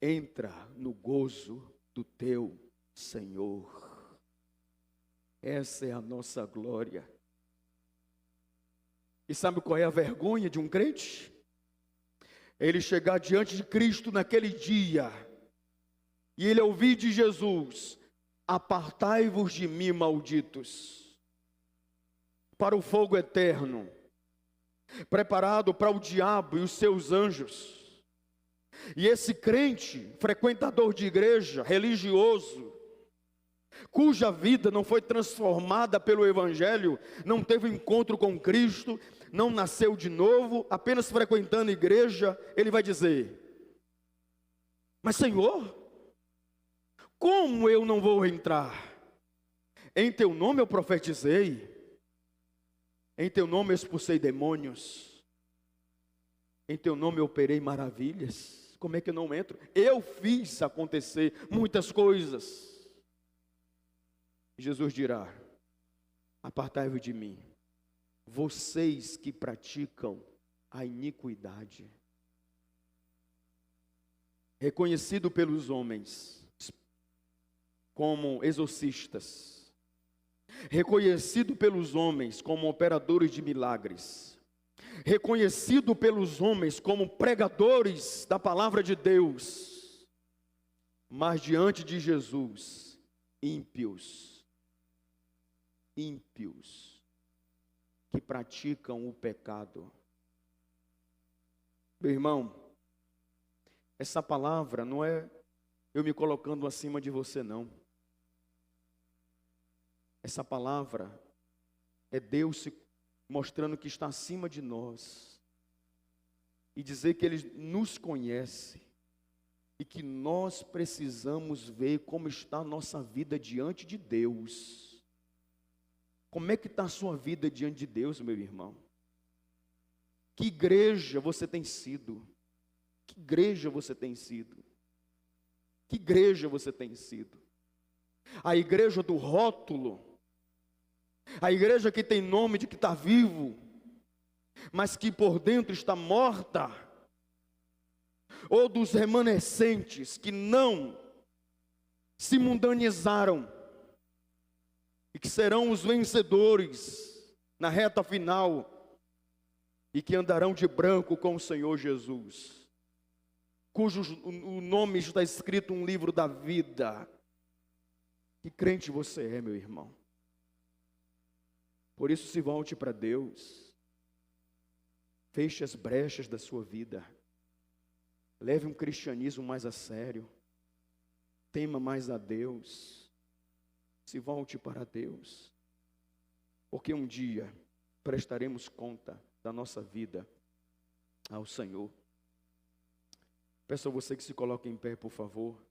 Entra no gozo do teu Senhor. Essa é a nossa glória. E sabe qual é a vergonha de um crente? Ele chegar diante de Cristo naquele dia e ele ouvir de Jesus: apartai-vos de mim, malditos, para o fogo eterno, preparado para o diabo e os seus anjos. E esse crente, frequentador de igreja, religioso, cuja vida não foi transformada pelo Evangelho, não teve encontro com Cristo, não nasceu de novo, apenas frequentando a igreja, ele vai dizer: mas Senhor, como eu não vou entrar? Em teu nome eu profetizei, em teu nome eu expulsei demônios, em teu nome eu operei maravilhas. Como é que eu não entro? Eu fiz acontecer muitas coisas. Jesus dirá: apartai-vos de mim, vocês que praticam a iniquidade. Reconhecido pelos homens como exorcistas, reconhecido pelos homens como operadores de milagres, reconhecido pelos homens como pregadores da palavra de Deus, mas diante de Jesus, ímpios, que praticam o pecado. Meu irmão, essa palavra não é eu me colocando acima de você, não. Essa palavra é Deus se mostrando que está acima de nós e dizer que Ele nos conhece e que nós precisamos ver como está a nossa vida diante de Deus. Como é que está a sua vida diante de Deus, meu irmão? Que igreja você tem sido? Que igreja você tem sido? Que igreja você tem sido? A igreja do rótulo, a igreja que tem nome de que está vivo, mas que por dentro está morta, ou dos remanescentes que não se mundanizaram e que serão os vencedores na reta final e que andarão de branco com o Senhor Jesus, cujo o nome está escrito no livro da vida. Que crente você é, meu irmão? Por isso, se volte para Deus, feche as brechas da sua vida, leve um cristianismo mais a sério, tema mais a Deus, se volte para Deus, porque um dia prestaremos conta da nossa vida ao Senhor. Peço a você que se coloque em pé, por favor.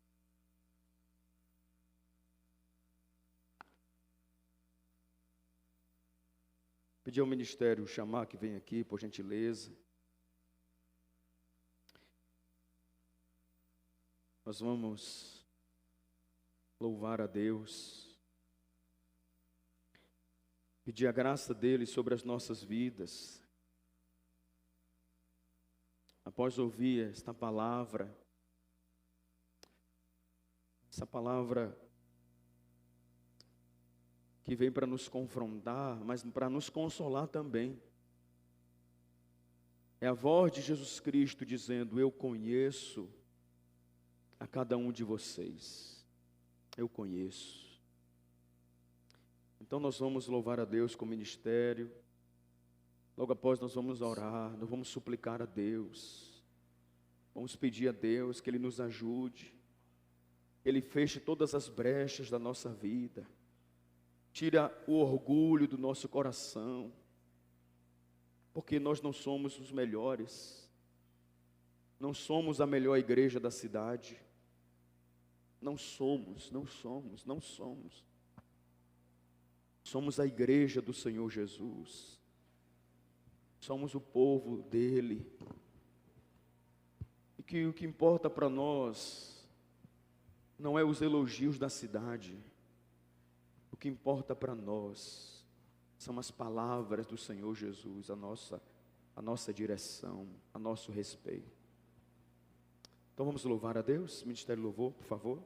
Pedir ao ministério chamar que vem aqui, por gentileza. Nós vamos louvar a Deus, pedir a graça dele sobre as nossas vidas. Após ouvir esta palavra, essa palavra que vem para nos confrontar, mas para nos consolar também. É a voz de Jesus Cristo dizendo: eu conheço a cada um de vocês. Eu conheço. Então nós vamos louvar a Deus com o ministério. Logo após nós vamos orar, nós vamos suplicar a Deus. Vamos pedir a Deus que Ele nos ajude. Ele feche todas as brechas da nossa vida. Tira o orgulho do nosso coração, porque nós não somos os melhores, não somos a melhor igreja da cidade, não somos. Somos a igreja do Senhor Jesus, somos o povo dEle, e que o que importa para nós não é os elogios da cidade. O que importa para nós são as palavras do Senhor Jesus, a nossa direção, a nosso respeito. Então vamos louvar a Deus. Ministério Louvor, por favor.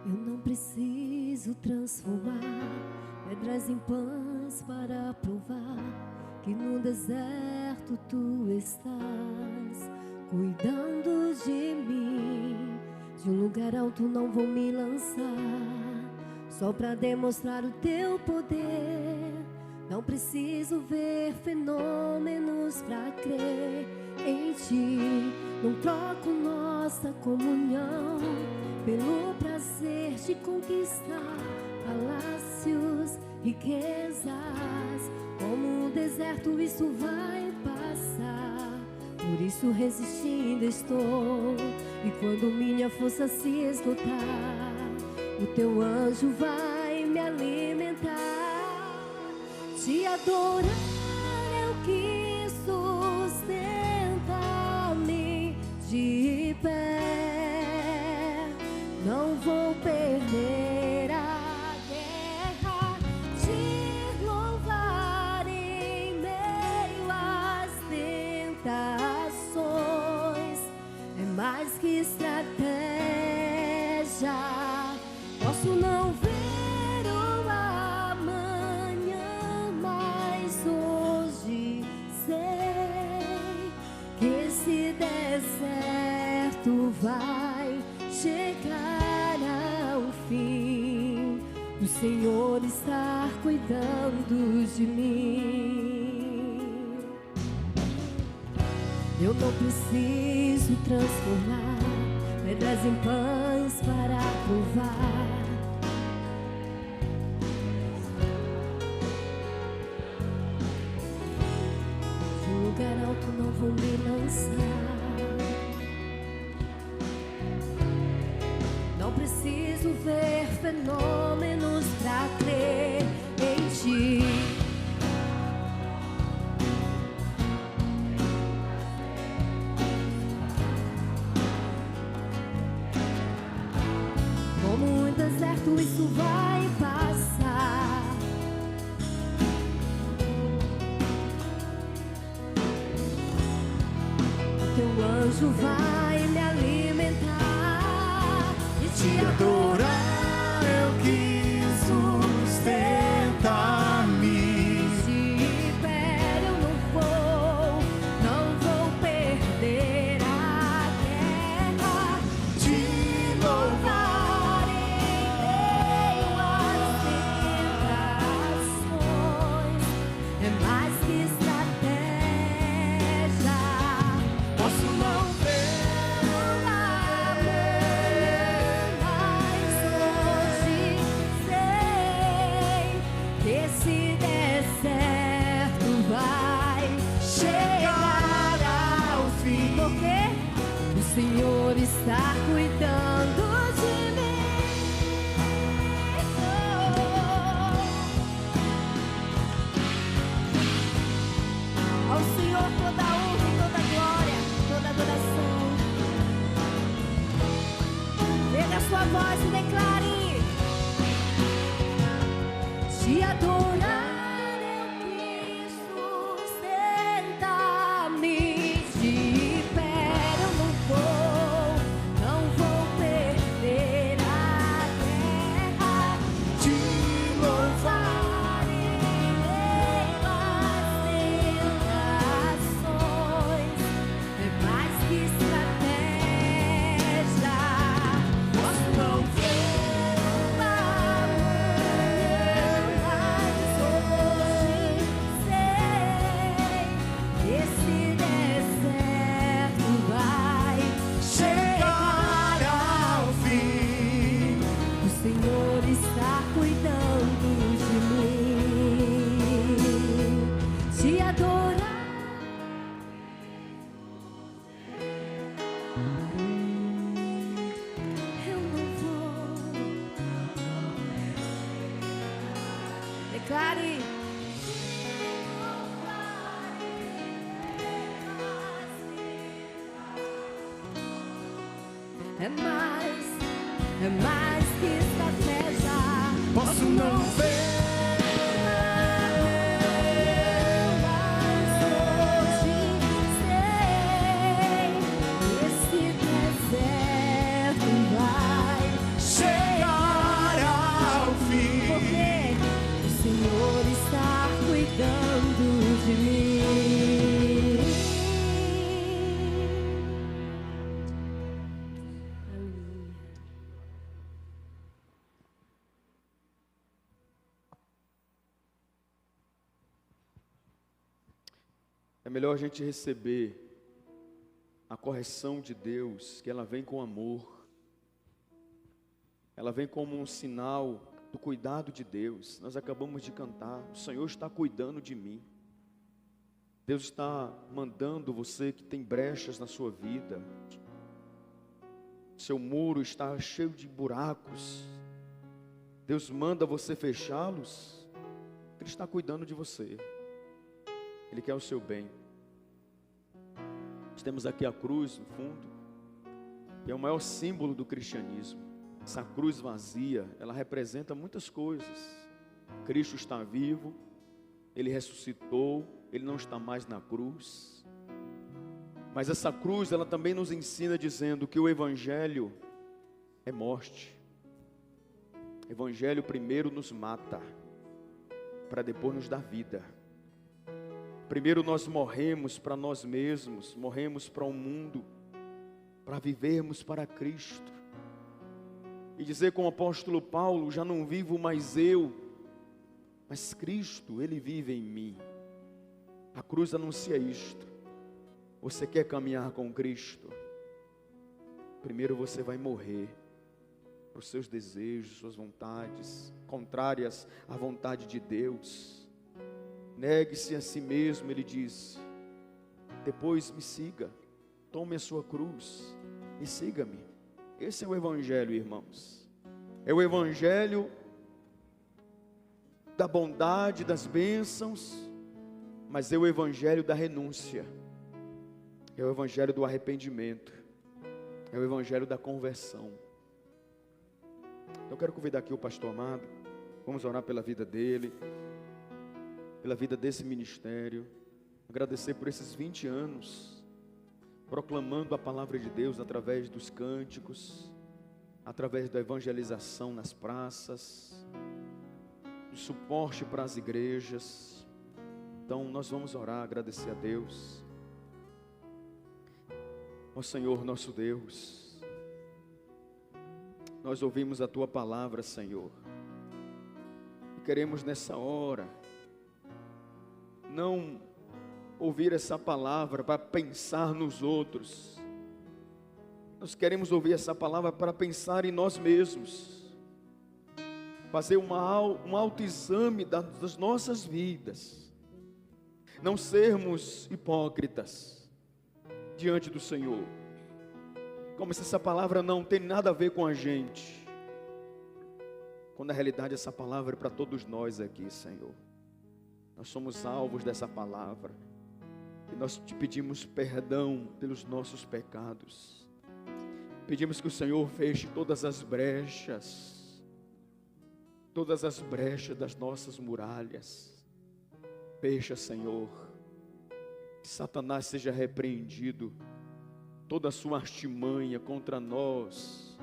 Eu não preciso transformar pedras em pães para provar que no deserto tu estás cuidando de mim. De um lugar alto não vou me lançar, só para demonstrar o teu poder. Não preciso ver fenômenos para crer em ti. Não troco nossa comunhão pelo prazer de conquistar palácios, riquezas. Como um deserto isso vai passar, por isso resistindo estou. E quando minha força se esgotar, o teu anjo vai me alimentar. Te adorar é o que sustenta-me de pé. Não vou perder a guerra, te louvar em meio às tentações. É mais que estratégia. Posso não ver o amanhã, mas hoje sei que esse deserto vai chegar ao fim. O Senhor está cuidando de mim. Eu não preciso transformar pedras em pães para provar. De um lugar alto não vou me lançar. Não preciso ver fenômenos pra crer em ti. Como um deserto isso vai passar. O teu anjo vai me alimentar e te adorar é o que sustenta-me. De pé eu não vou perder a guerra. Te louvar em meio às tentações. É mais que estratégia. Posso não ver o amanhã, mas hoje sei que esse deserto vai chegar ao fim. Porque o Senhor está cuidando de mim. Ao Senhor toda a honra e toda a glória, toda a adoração. Pega a sua voz e declare: te adorar é o que sustenta-me. De pé eu não vou perder a guerra. Te louvar em meio às tentações. É mais que estratégia. Posso não ver o amanhã, mas hoje sei que esse deserto vai chegar ao fim. O Senhor está cuidando de mim. Te adorar. Eu não vou. Declare: é mais que estratégia. Posso não ver, Mas hoje sei, esse deserto vai chegar ao fim. porque o Senhor está cuidando de mim. É melhor a gente receber a correção de Deus, que ela vem com amor. Ela vem como um sinal do cuidado de Deus. Nós acabamos de cantar, o Senhor está cuidando de mim. Deus está mandando você que tem brechas na sua vida. Seu muro está cheio de buracos. Deus manda você fechá-los. Ele está cuidando de você. Ele quer o seu bem. Nós temos aqui a cruz no fundo, que é o maior símbolo do cristianismo. Essa cruz vazia, ela representa muitas coisas. Cristo está vivo, Ele ressuscitou, Ele não está mais na cruz. Mas essa cruz, ela também nos ensina dizendo que o Evangelho é morte. O Evangelho primeiro nos mata, para depois nos dar vida. Primeiro nós morremos para nós mesmos, morremos para o mundo, para vivermos para Cristo. E dizer com o apóstolo Paulo, já não vivo mais eu, mas Cristo, Ele vive em mim. A cruz anuncia isto. Você quer caminhar com Cristo? Primeiro você vai morrer para os seus desejos, suas vontades, contrárias à vontade de Deus. Negue-se a si mesmo, ele diz. Depois me siga, tome a sua cruz e siga-me. Esse é o Evangelho, irmãos. É o Evangelho da bondade, das bênçãos, mas é o Evangelho da renúncia. É o Evangelho do arrependimento. É o Evangelho da conversão. Eu quero convidar aqui o pastor Amado. Vamos orar pela vida dele, pela vida desse ministério, agradecer por esses 20 anos, proclamando a palavra de Deus através dos cânticos, através da evangelização nas praças, do suporte para as igrejas. Então nós vamos orar, agradecer a Deus. Ó Senhor nosso Deus, nós ouvimos a Tua palavra, Senhor, e queremos nessa hora não ouvir essa palavra para pensar nos outros. Nós queremos ouvir essa palavra para pensar em nós mesmos, fazer um autoexame das nossas vidas, não sermos hipócritas diante do Senhor, como se essa palavra não tem nada a ver com a gente, quando na realidade essa palavra é para todos nós aqui, Senhor. Nós somos alvos dessa palavra, e nós te pedimos perdão pelos nossos pecados. Pedimos que o Senhor feche todas as brechas das nossas muralhas. Fecha, Senhor, que Satanás seja repreendido, toda a sua artimanha contra nós,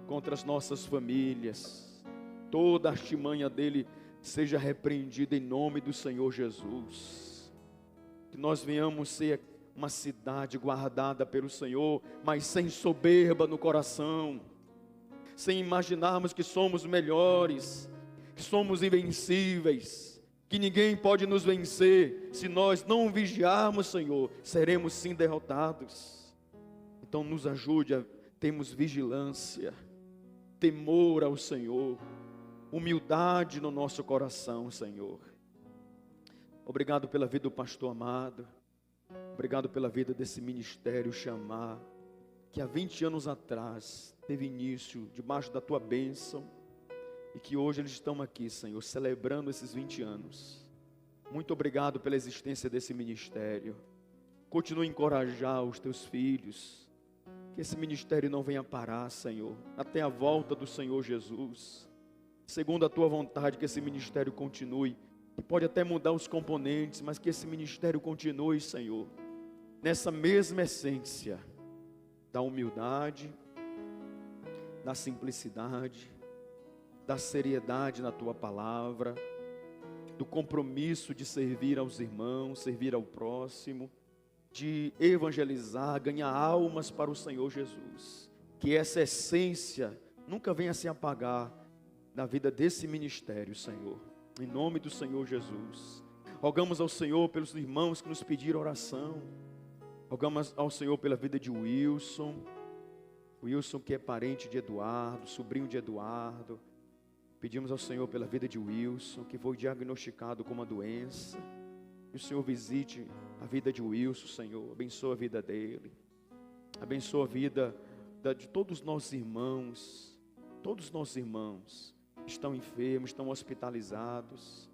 contra as nossas famílias, toda a artimanha dele seja repreendida em nome do Senhor Jesus. Que nós venhamos ser uma cidade guardada pelo Senhor, mas sem soberba no coração, sem imaginarmos que somos melhores, que somos invencíveis, que ninguém pode nos vencer. Se nós não vigiarmos, Senhor, seremos sim derrotados. Então nos ajude a termos vigilância, temor ao Senhor, humildade no nosso coração, Senhor. Obrigado pela vida do pastor Amado. Obrigado pela vida desse ministério Chamar, que há 20 anos atrás teve início debaixo da Tua bênção, e que hoje eles estão aqui, Senhor, celebrando esses 20 anos. Muito obrigado pela existência desse ministério. Continue a encorajar os Teus filhos, Que esse ministério não venha parar, Senhor, até a volta do Senhor Jesus. Segundo a tua vontade, que esse ministério continue. Que pode até mudar os componentes, mas que esse ministério continue, Senhor, nessa mesma essência da humildade, da simplicidade, da seriedade na tua palavra, do compromisso de servir aos irmãos, servir ao próximo, de evangelizar, ganhar almas para o Senhor Jesus. Que essa essência nunca venha se apagar na vida desse ministério, Senhor. Em nome do Senhor Jesus. Rogamos ao Senhor pelos irmãos que nos pediram oração. Rogamos ao Senhor pela vida de Wilson. Wilson, que é parente de Eduardo, sobrinho de Eduardo. Pedimos ao Senhor pela vida de Wilson, que foi diagnosticado com uma doença. Que o Senhor visite a vida de Wilson, Senhor. Abençoa a vida dele. Abençoa a vida de todos os nossos irmãos. Todos os nossos irmãos estão enfermos, estão hospitalizados,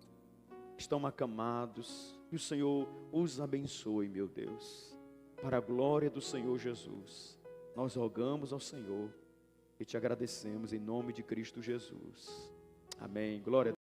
estão acamados. Que o Senhor os abençoe, meu Deus. Para a glória do Senhor Jesus. Nós rogamos ao Senhor e te agradecemos em nome de Cristo Jesus. Amém. Glória a Deus.